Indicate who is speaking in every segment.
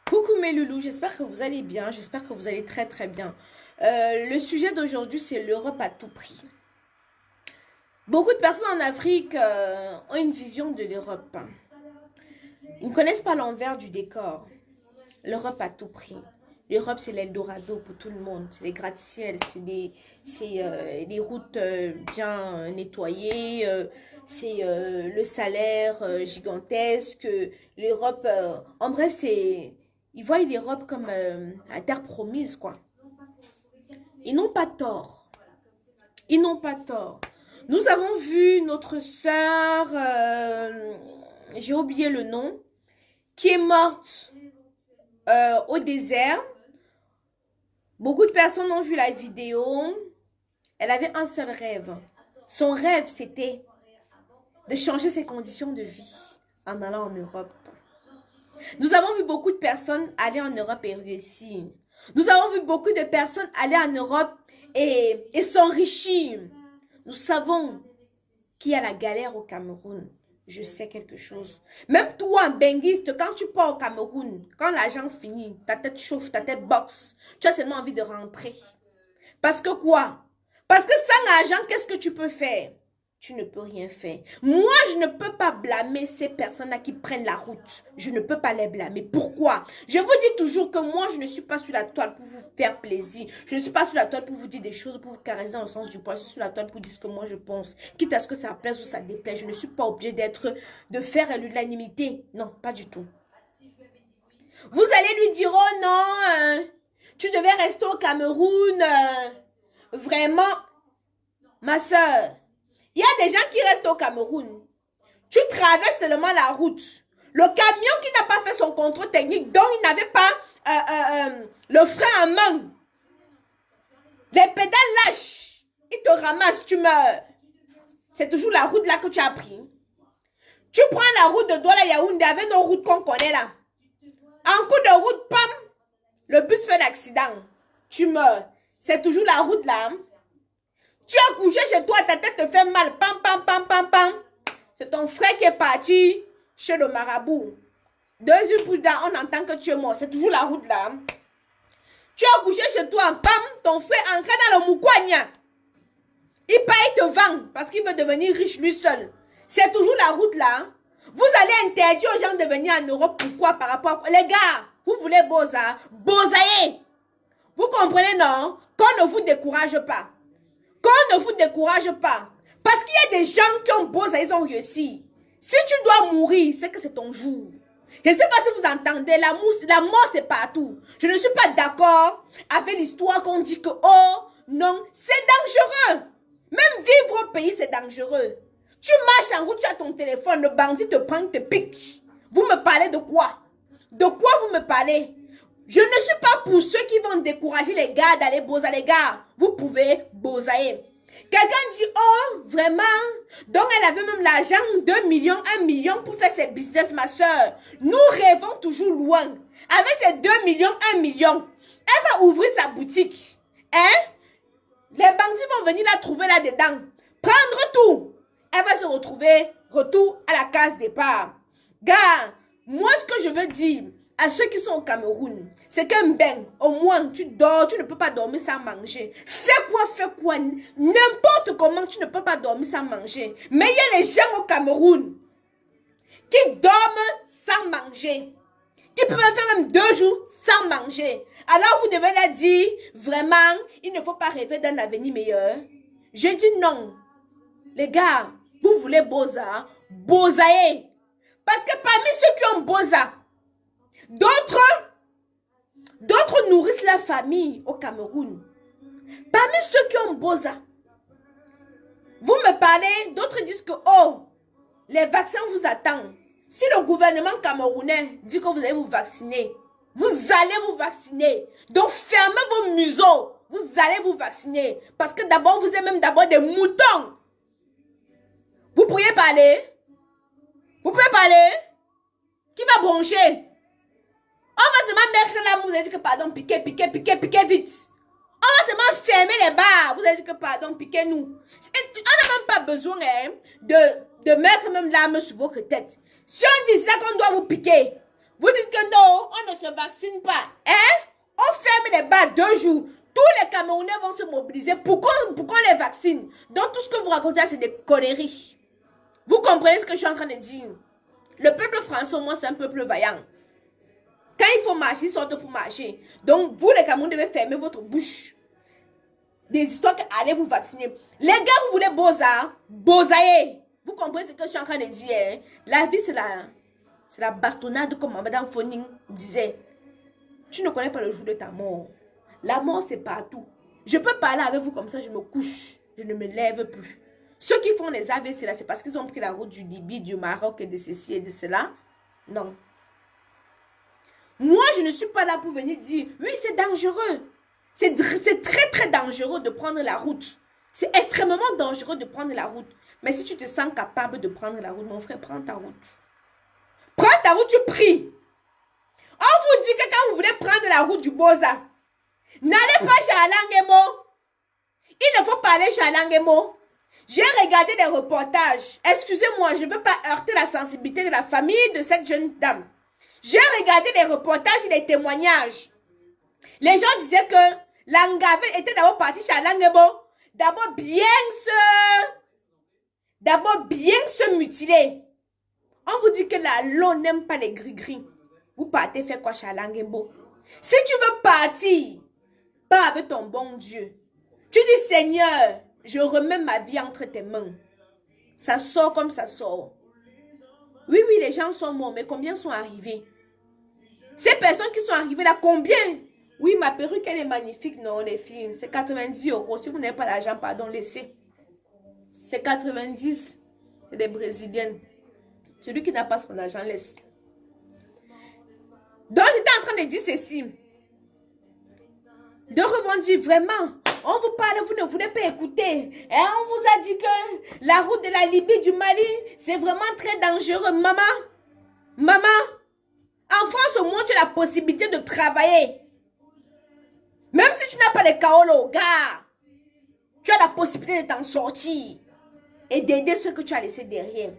Speaker 1: Coucou mes loulous, j'espère que vous allez bien, j'espère que vous allez très très bien. Le sujet d'aujourd'hui, c'est l'Europe à tout prix. Beaucoup de personnes en Afrique ont une vision de l'Europe. Ils ne connaissent pas l'envers du décor. L'Europe à tout prix. L'Europe, c'est l'Eldorado pour tout le monde. C'est les gratte-ciel, des routes bien nettoyées, le salaire gigantesque. L'Europe, en bref, ils voient l'Europe comme la terre promise, quoi. Ils n'ont pas tort. Ils n'ont pas tort. Nous avons vu notre sœur, j'ai oublié le nom, qui est morte au désert. Beaucoup de personnes ont vu la vidéo. Elle avait un seul rêve. Son rêve, c'était de changer ses conditions de vie en allant en Europe. Nous avons vu beaucoup de personnes aller en Europe et réussir. Nous avons vu beaucoup de personnes aller en Europe et s'enrichir. Nous savons qu'il y a la galère au Cameroun. Je sais quelque chose. Même toi, benguiste, quand tu pars au Cameroun, quand l'argent finit, ta tête chauffe, ta tête boxe, tu as seulement envie de rentrer. Parce que quoi? Parce que sans argent, qu'est-ce que tu peux faire? Tu ne peux rien faire. Moi, je ne peux pas blâmer ces personnes-là qui prennent la route. Je ne peux pas les blâmer. Pourquoi? Je vous dis toujours que moi, je ne suis pas sur la toile pour vous faire plaisir. Je ne suis pas sur la toile pour vous dire des choses, pour vous caresser dans le sens du poil. Je suis sur la toile pour dire ce que moi je pense. Quitte à ce que ça plaise ou ça déplaise. Je ne suis pas obligée de faire l'unanimité. Non, pas du tout. Vous allez lui dire, oh non, tu devais rester au Cameroun. Vraiment, ma soeur. Il y a des gens qui restent au Cameroun. Tu traverses seulement la route. Le camion qui n'a pas fait son contrôle technique, donc il n'avait pas le frein en main. Les pédales lâchent. Il te ramasse, tu meurs. C'est toujours la route là que tu as pris. Tu prends la route de Douala Yaoundé avec nos routes qu'on connaît là. En coup de route, pam, le bus fait l'accident. Tu meurs. C'est toujours la route là. Tu as couché chez toi, ta tête te fait mal. Pam, pam, pam, pam, pam. C'est ton frère qui est parti chez le marabout. 2 heures plus tard, on entend que tu es mort. C'est toujours la route là. Tu as couché chez toi, pam, ton frère entré dans le Moukwanya. Il part, il te vend parce qu'il veut devenir riche lui seul. C'est toujours la route là. Vous allez interdire aux gens de venir en Europe. Pourquoi? Par rapport... Les gars, vous voulez Boza? Bozaïe. Vous comprenez, non? Qu'on ne vous décourage pas. Qu'on ne vous décourage pas. Parce qu'il y a des gens qui ont Boza, ils ont réussi. Si tu dois mourir, c'est que c'est ton jour. Je ne sais pas si vous entendez, la mort c'est partout. Je ne suis pas d'accord avec l'histoire qu'on dit que, oh, non, c'est dangereux. Même vivre au pays, c'est dangereux. Tu marches en route, tu as ton téléphone, le bandit te prend, te pique. Vous me parlez de quoi? De quoi vous me parlez? Je ne suis pas pour ceux qui vont décourager les gars d'aller boza. Les gars, vous pouvez bozailler. Quelqu'un dit, oh, vraiment? Donc, elle avait même l'argent, 2 millions, 1 million pour faire ses business, ma soeur. Nous rêvons toujours loin. Avec ces 2 millions, 1 million, elle va ouvrir sa boutique. Hein? Les bandits vont venir la trouver là-dedans. Prendre tout. Elle va se retrouver, retour à la case départ. Gars, moi, ce que je veux dire à ceux qui sont au Cameroun, c'est qu'un ben, au moins, tu dors, tu ne peux pas dormir sans manger. Fais quoi, n'importe comment, tu ne peux pas dormir sans manger. Mais il y a les gens au Cameroun qui dorment sans manger, qui peuvent faire même 2 jours sans manger. Alors vous devez leur dire, vraiment, il ne faut pas rêver d'un avenir meilleur. Je dis non. Les gars, vous voulez Boza, bozaïe. Parce que parmi ceux qui ont Boza, d'autres nourrissent leur famille au Cameroun. Parmi ceux qui ont Boza, vous me parlez, d'autres disent que, oh, les vaccins vous attendent. Si le gouvernement camerounais dit que vous allez vous vacciner, vous allez vous vacciner. Donc fermez vos museaux, vous allez vous vacciner. Parce que d'abord, vous êtes même d'abord des moutons. Vous pourriez parler? Vous pouvez parler? Qui va broncher? On va seulement mettre là, vous allez dire que pardon, piquez vite. On va seulement fermer les bars, vous allez dire que pardon, piquez-nous. On n'a même pas besoin hein, de mettre même l'arme sur votre tête. Si on dit là qu'on doit vous piquer, vous dites que non, on ne se vaccine pas, hein? On ferme les bars 2 jours. Tous les Camerounais vont se mobiliser pour qu'on les vaccine. Donc tout ce que vous racontez, c'est des conneries. Vous comprenez ce que je suis en train de dire? Le peuple français, au moins, c'est un peuple vaillant. Quand il faut marcher, ils sortent pour marcher. Donc, vous, les Camerounais, devez fermer votre bouche. Des histoires que allez vous vacciner. Les gars, vous voulez bozailler. Vous comprenez ce que je suis en train de dire? Hein? La vie, c'est la bastonnade, comme Madame Foning disait. Tu ne connais pas le jour de ta mort. La mort, c'est partout. Je peux parler avec vous comme ça, je me couche. Je ne me lève plus. Ceux qui font les AVC, là, c'est parce qu'ils ont pris la route du Libye, du Maroc et de ceci et de cela. Non. Moi, je ne suis pas là pour venir dire, oui, c'est dangereux. C'est très, très dangereux de prendre la route. C'est extrêmement dangereux de prendre la route. Mais si tu te sens capable de prendre la route, mon frère, prends ta route. Prends ta route, tu pries. On vous dit que quand vous voulez prendre la route du Boza, n'allez pas chez Alain Guémo. Il ne faut pas aller chez Alain Guémo. J'ai regardé des reportages. Excusez-moi, je ne veux pas heurter la sensibilité de la famille de cette jeune dame. J'ai regardé des reportages et des témoignages. Les gens disaient que Langavé était d'abord parti chez Alain Guémo. D'abord bien se mutiler. On vous dit que la loi n'aime pas les gris-gris. Vous partez faire quoi chez Alain Guémo? Si tu veux partir, pas avec ton bon Dieu. Tu dis, Seigneur, je remets ma vie entre tes mains. Ça sort comme ça sort. Oui, oui, les gens sont morts, mais combien sont arrivés? Ces personnes qui sont arrivées là, combien? Oui, ma perruque, elle est magnifique. Non, les filles, c'est 90 €. Si vous n'avez pas l'argent, pardon, laissez. C'est 90. C'est des Brésiliennes. Celui qui n'a pas son argent, laisse. Donc, j'étais en train de dire ceci. De rebondir vraiment. On vous parle, vous ne voulez pas écouter. Et on vous a dit que la route de la Libye, du Mali, c'est vraiment très dangereux. Maman, en France, au moins, tu as la possibilité de travailler. Même si tu n'as pas de kaolo, gars, tu as la possibilité de t'en sortir et d'aider ceux que tu as laissés derrière.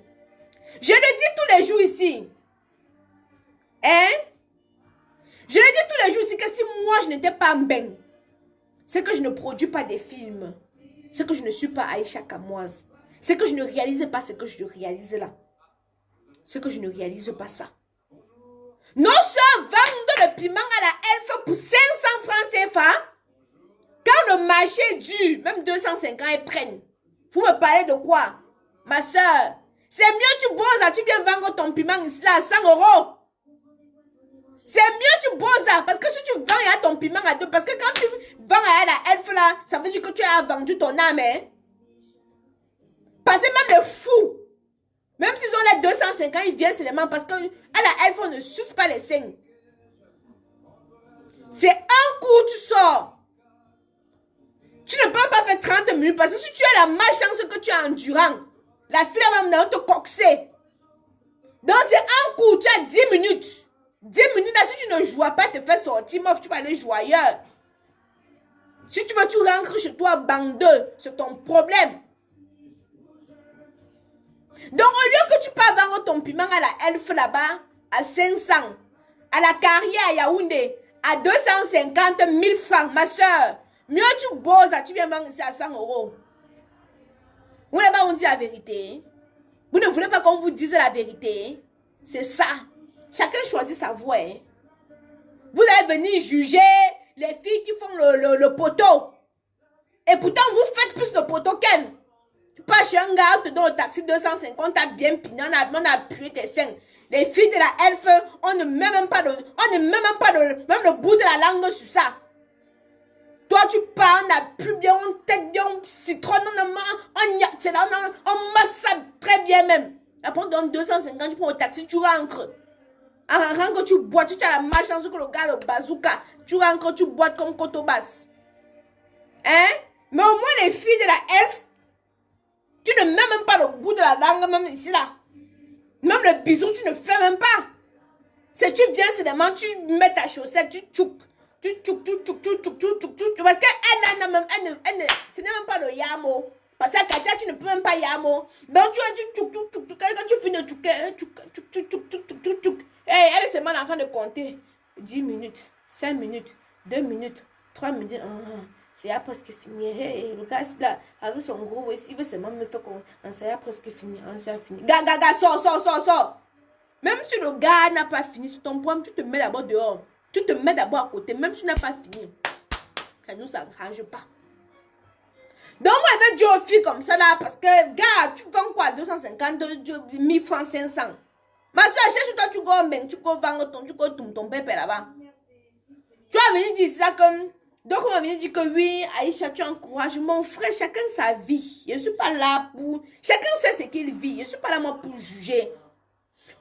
Speaker 1: Je le dis tous les jours ici. Hein? Je le dis tous les jours ici que si moi, je n'étais pas Mbeng, c'est que je ne produis pas des films. C'est que je ne suis pas Aïcha Kamoise. C'est que je ne réalise pas ce que je réalise là. C'est que je ne réalise pas ça. Nos soeurs vendent le piment à la elfe pour 500 francs CFA. Quand le marché est dur, même 250, ils prennent. Vous me parlez de quoi? Ma soeur, c'est mieux tu bosses là, tu viens vendre ton piment ici là à 100 €. C'est mieux tu bosses là, parce que si tu vends ton piment à 2, parce que quand tu vends à la elfe là, ça veut dire que tu as vendu ton âme. Hein? Parce que même les fous, même s'ils ont les 250, ils viennent seulement parce que à la elfe, on ne suce pas les seins. C'est un coup, tu sors. Tu ne peux pas faire 30 minutes parce que si tu as la malchance que tu es endurant, la fille va te coxer. Donc c'est un coup, tu as 10 minutes. 10 minutes, là, si tu ne joues pas, te fais sortir, meuf, tu vas aller jouer ailleurs. Si tu veux, tu rentres chez toi, bandeux, c'est ton problème. Donc, au lieu que tu peux vendre ton piment à la elfe là-bas, à 500, à la carrière à Yaoundé, à 250 000 francs, ma soeur, mieux tu bosses, tu viens vendre ici à 100 €. Vous n'avez pas on dit la vérité. Vous ne voulez pas qu'on vous dise la vérité. C'est ça. Chacun choisit sa voie. Hein. Vous allez venir juger les filles qui font le poteau. Et pourtant, vous faites plus de poteau qu'elles. Tu passes chez un gars, te donne le taxi 250, t'as bien piné, on a appuyé tes seins. Les filles de la elfe, on ne met même pas même le bout de la langue sur ça. Toi, tu pars, on appuie bien, on tête bien, on citronne, on masse très bien même. Après, on donne 250, tu prends le taxi, tu rentres. En rentrant, tu bois, tu as la malchance que le gars, le bazooka, tu rentres, tu bois comme Cotobas. Hein? Mais au moins, les filles de la elfe, tu ne mets même pas le bout de la langue, même ici, là. Même le bisou, tu ne fais même pas. C'est tu viens seulement, tu mets ta chaussette, tu tchouk. Tu tchouk. Parce qu'elle n'a même, ce n'est même pas le yamo. Parce que Katia, tu ne peux même pas yamo. Donc tu as du tchouk. Quand tu finis de tchouk. Elle est seulement en train de compter. 10 minutes, 5 minutes, 2 minutes, 3 minutes. C'est presque fini. Et le gars, là, avec son gros, il veut seulement me faire qu'on. C'est presque fini. C'est fini. Gaga, sors. Même si le gars n'a pas fini sur ton poème, tu te mets d'abord dehors. Tu te mets d'abord à côté, même si tu n'as pas fini. Ça ne nous encourage pas. Donc, moi, je vais dire aux filles comme ça, là, parce que, gars, tu vends quoi? 250, 1000 francs, 500. Ma soeur, cherche-toi, tu vas vendre ton pépé là-bas. Tu vas venir dire ça comme... Donc, on va venir dire que oui, Aïcha, tu encourages. Mon frère, chacun sa vie. Je ne suis pas là pour... Chacun sait ce qu'il vit. Je ne suis pas là, moi, pour juger.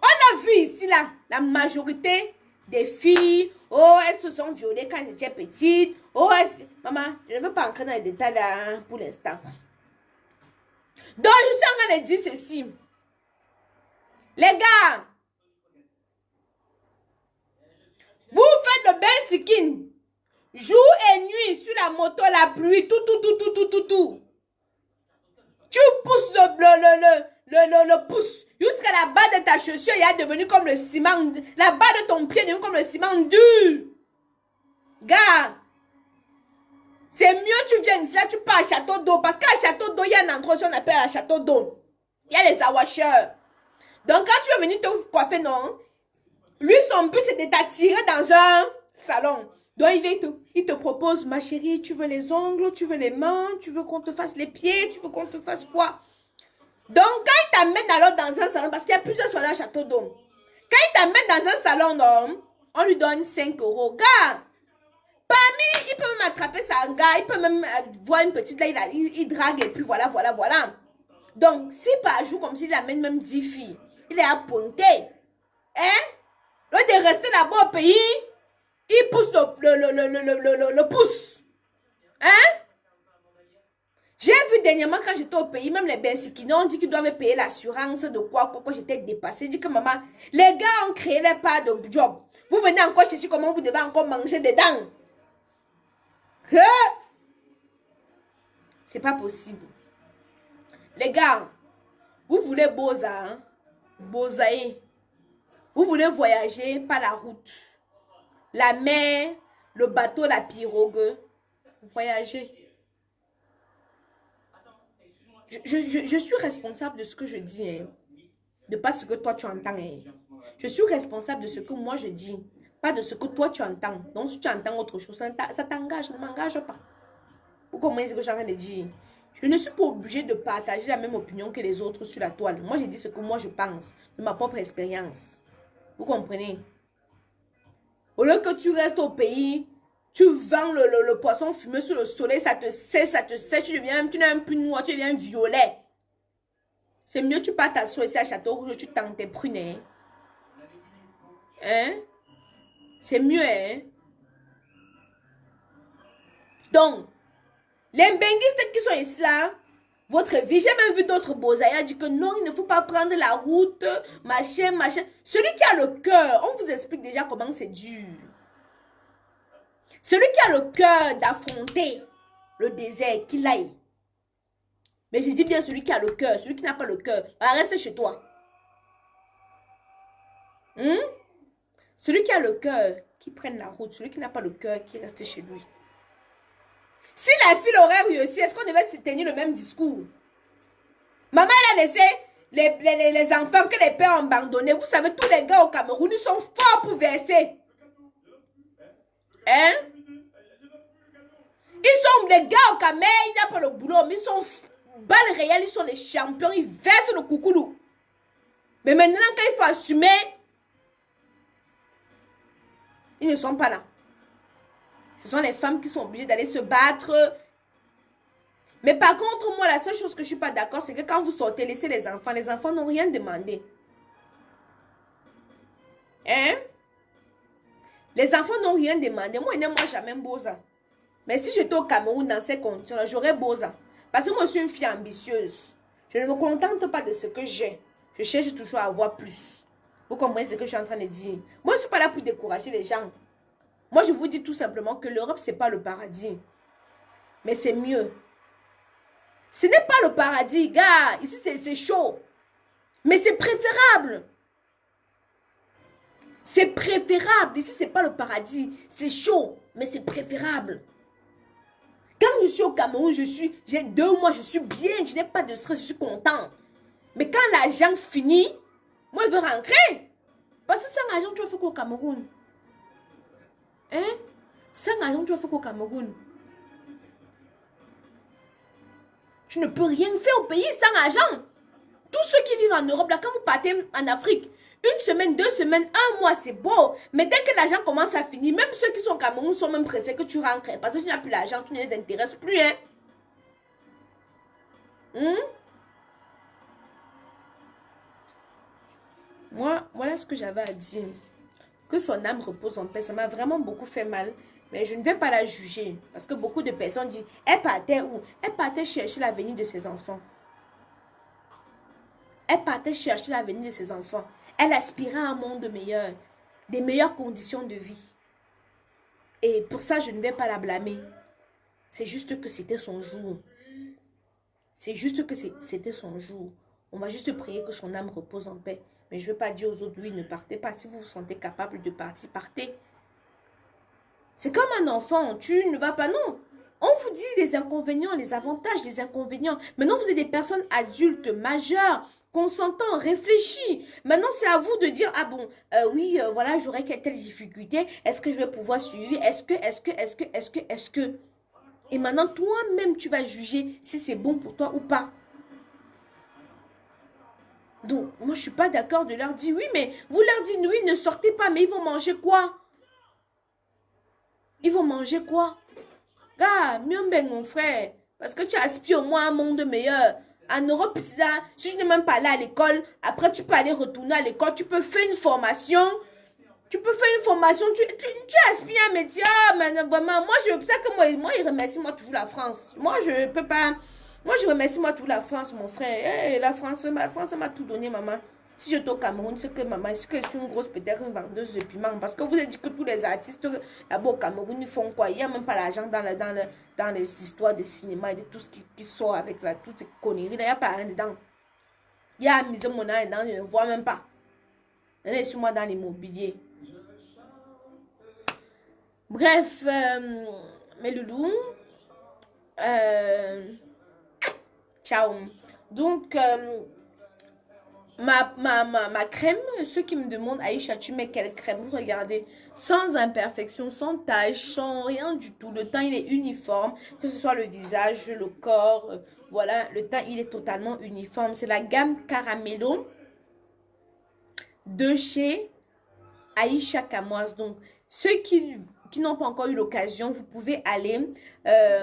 Speaker 1: On a vu ici, là, la majorité des filles, oh, elles se sont violées quand elles étaient petites. Oh, maman, je ne veux pas entrer dans les détails là, pour l'instant. Donc, je suis en train de dire ceci. Les gars, vous faites le bain skin. Jour et nuit, sur la moto, la pluie, tout. Tu pousses le pouce jusqu'à la bas de ta chaussure, il est devenu comme le ciment. La bas de ton pied est devenu comme le ciment dur. Gars, c'est mieux tu viens ici, là, tu pars à Château d'eau. Parce qu'à Château d'eau, il y a un endroit qu'on appelle à Château d'eau. Il y a les awashers. Donc, quand tu veux venir te coiffer, non, lui, son but, c'est de t'attirer dans un salon. Donc, il te propose, ma chérie, tu veux les ongles, tu veux les mains, tu veux qu'on te fasse les pieds, tu veux qu'on te fasse quoi? Donc, quand il t'amène alors dans un salon, parce qu'il y a plusieurs salons à Château d'eau. Quand il t'amène dans un salon, non, on lui donne 5 €. Gars, parmi, il peut même attraper sa gars, il peut même voir une petite, là, il drague et puis voilà. Donc, si par jour, comme s'il amène même 10 filles, il est apponté. Hein? Au lieu de rester là-bas au pays, il pousse le pouce. Hein? J'ai vu dernièrement quand j'étais au pays, même les Bensikino ont dit qu'ils doivent payer l'assurance de quoi j'étais dépassée. J'ai dit que maman, les gars ont créé les pas de job. Vous venez encore chercher comment vous devez encore manger dedans. C'est pas possible. Les gars, vous voulez Boza, hein? Bozaï. Vous voulez voyager par la route, la mer, le bateau, la pirogue. Voyager. Je suis responsable de ce que je dis, hein. De pas ce que toi tu entends. Hein. Je suis responsable de ce que moi je dis, pas de ce que toi tu entends. Donc si tu entends autre chose, ça t'engage, ne m'engage pas. Vous comprenez ce que j'ai envie de dire? Je ne suis pas obligée de partager la même opinion que les autres sur la toile. Moi, je dis ce que moi je pense, de ma propre expérience. Vous comprenez? Au lieu que tu restes au pays, tu vends le poisson fumé sur le soleil, ça te sèche, tu n'es même plus noir, tu deviens violet. C'est mieux tu pars t'asseoir ici à Château Rouge, tu tends tes prunes. Hein? C'est mieux, hein? Donc, les benguistes qui sont ici là, votre vie, j'ai même vu d'autres bozaïas dire que non, il ne faut pas prendre la route, machin. Celui qui a le cœur, on vous explique déjà comment c'est dur. Celui qui a le cœur d'affronter le désert, qu'il aille. Mais je dis bien celui qui a le cœur, celui qui n'a pas le cœur, reste chez toi. Celui qui a le cœur, qui prenne la route, celui qui n'a pas le cœur, qui reste chez lui. Si la fille aurait réussi, est-ce qu'on devait se tenir le même discours? Maman, elle a laissé les enfants que les pères ont abandonnés. Vous savez, tous les gars au Cameroun, ils sont forts pour verser. Hein? Les gars au Cameroun, ils n'ont pas le boulot, mais ils sont balles réelles, ils sont les champions, ils versent le coucoulou. Mais maintenant, quand il faut assumer, ils ne sont pas là. Ce sont les femmes qui sont obligées d'aller se battre. Mais par contre, moi, la seule chose que je ne suis pas d'accord, c'est que quand vous sortez, laissez les enfants n'ont rien demandé. Hein? Les enfants n'ont rien demandé. Moi, jamais Boza. Mais si j'étais au Cameroun dans ces conditions, j'aurais Boza. Parce que moi, je suis une fille ambitieuse. Je ne me contente pas de ce que j'ai. Je cherche toujours à avoir plus. Vous comprenez ce que je suis en train de dire? Moi, je ne suis pas là pour décourager les gens. Moi, je vous dis tout simplement que l'Europe, ce n'est pas le paradis. Mais c'est mieux. Ce n'est pas le paradis, gars. Ici, c'est chaud. Mais c'est préférable. C'est préférable. Ici, c'est pas le paradis. C'est chaud, mais c'est préférable. Quand je suis au Cameroun, j'ai 2 mois, je suis bien, je n'ai pas de stress, je suis content. Mais quand l'argent finit, moi, je veux rentrer. Parce que sans argent, tu vas faire quoi au Cameroun? Hein? Sans argent, tu vas faire quoi au Cameroun? Tu ne peux rien faire au pays sans argent. Tous ceux qui vivent en Europe, là, quand vous partez en Afrique, 1 semaine, 2 semaines, 1 mois, c'est beau. Mais dès que l'argent commence à finir, même ceux qui sont au Cameroun sont même pressés que tu rentres. Parce que tu n'as plus l'argent, tu ne les intéresses plus. Hein? Moi, voilà ce que j'avais à dire. Que son âme repose en paix. Ça m'a vraiment beaucoup fait mal. Mais je ne vais pas la juger. Parce que beaucoup de personnes disent, elle partait où? Elle partait chercher l'avenir de ses enfants. Elle partait chercher l'avenir de ses enfants. Elle aspirait à un monde meilleur. Des meilleures conditions de vie. Et pour ça, je ne vais pas la blâmer. C'est juste que c'était son jour. C'est juste que c'était son jour. On va juste prier que son âme repose en paix. Mais je ne veux pas dire aux autres, oui, ne partez pas. Si vous vous sentez capable de partir, partez. C'est comme un enfant. Tu ne vas pas, non. On vous dit les inconvénients, les avantages, les inconvénients. Maintenant, vous êtes des personnes adultes, majeures, consentants, réfléchis. Maintenant, c'est à vous de dire, ah bon, oui, voilà, j'aurai telle difficulté. Est-ce que je vais pouvoir suivre? Est-ce que. Et maintenant, toi-même, tu vas juger si c'est bon pour toi ou pas. Donc, moi, je ne suis pas d'accord de leur dire, oui, mais vous leur dites, oui, ne sortez pas, mais ils vont manger quoi? Ils vont manger quoi? Gars, mieux ben mon frère, parce que tu aspires au moins à un monde meilleur. En Europe, si tu n'es même pas allé à l'école, après tu peux aller retourner à l'école, tu peux faire une formation. Tu aspires à un métier. Ah, mais vraiment, moi, c'est ça que moi, il remercie moi toujours la France. Moi, je peux pas. Moi, je remercie moi toujours la France, mon frère. La France m'a tout donné, maman. Si je suis au Cameroun, c'est que maman, est-ce que je suis une grosse, peut-être une vendeuse de piment? Parce que vous avez dit que tous les artistes là-bas au Cameroun, ils font quoi? Il n'y a même pas l'argent dans les histoires de cinéma et de tout ce qui sort avec toutes ces conneries. Il n'y a pas rien dedans. Il y a mis mon âme dedans, je ne vois même pas. Laissez-moi dans l'immobilier. Bref, mes loulous, ciao. Donc, ma crème, ceux qui me demandent, Aïcha, tu mets quelle crème? Vous regardez, sans imperfection, sans tache, sans rien du tout. Le teint, il est uniforme, que ce soit le visage, le corps, voilà, le teint, il est totalement uniforme. C'est la gamme Caramello de chez Aïcha Kamoise. Donc, ceux qui n'ont pas encore eu l'occasion, vous pouvez aller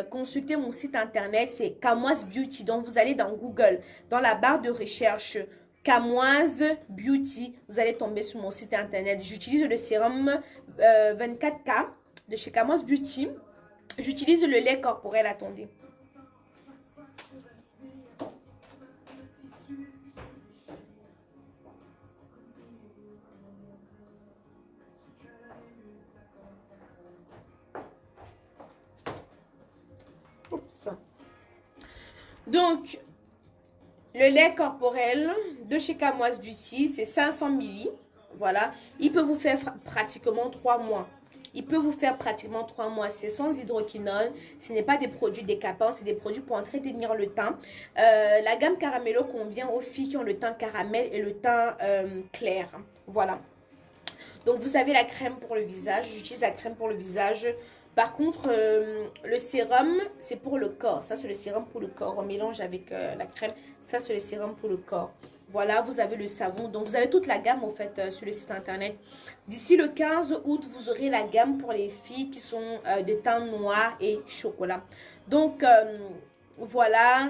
Speaker 1: consulter mon site internet, c'est Kamoise Beauty. Donc, vous allez dans Google, dans la barre de recherche, Kamoise Beauty, vous allez tomber sur mon site internet. J'utilise le sérum 24K de chez Kamoise Beauty. J'utilise le lait corporel, attendez. Donc, le lait corporel de chez Kamoise Beauty, c'est 500 ml. Voilà. Il peut vous faire pratiquement 3 mois. Il peut vous faire pratiquement 3 mois. C'est sans hydroquinone. Ce n'est pas des produits décapants. C'est des produits pour entretenir le teint. La gamme Caramello convient aux filles qui ont le teint caramel et le teint clair. Voilà. Donc, vous avez la crème pour le visage. J'utilise la crème pour le visage. Par contre, le sérum, c'est pour le corps. Ça, c'est le sérum pour le corps. On mélange avec la crème. Ça, c'est le sérum pour le corps. Voilà, vous avez le savon. Donc, vous avez toute la gamme, en fait, sur le site internet. D'ici le 15 août, vous aurez la gamme pour les filles qui sont de teint noir et chocolat. Donc, voilà.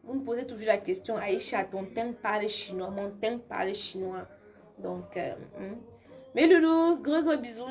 Speaker 1: Vous me posez toujours la question, Aïcha, ton teint parle chinois. Mon teint parle chinois. Donc, mes loulous, gros bisous.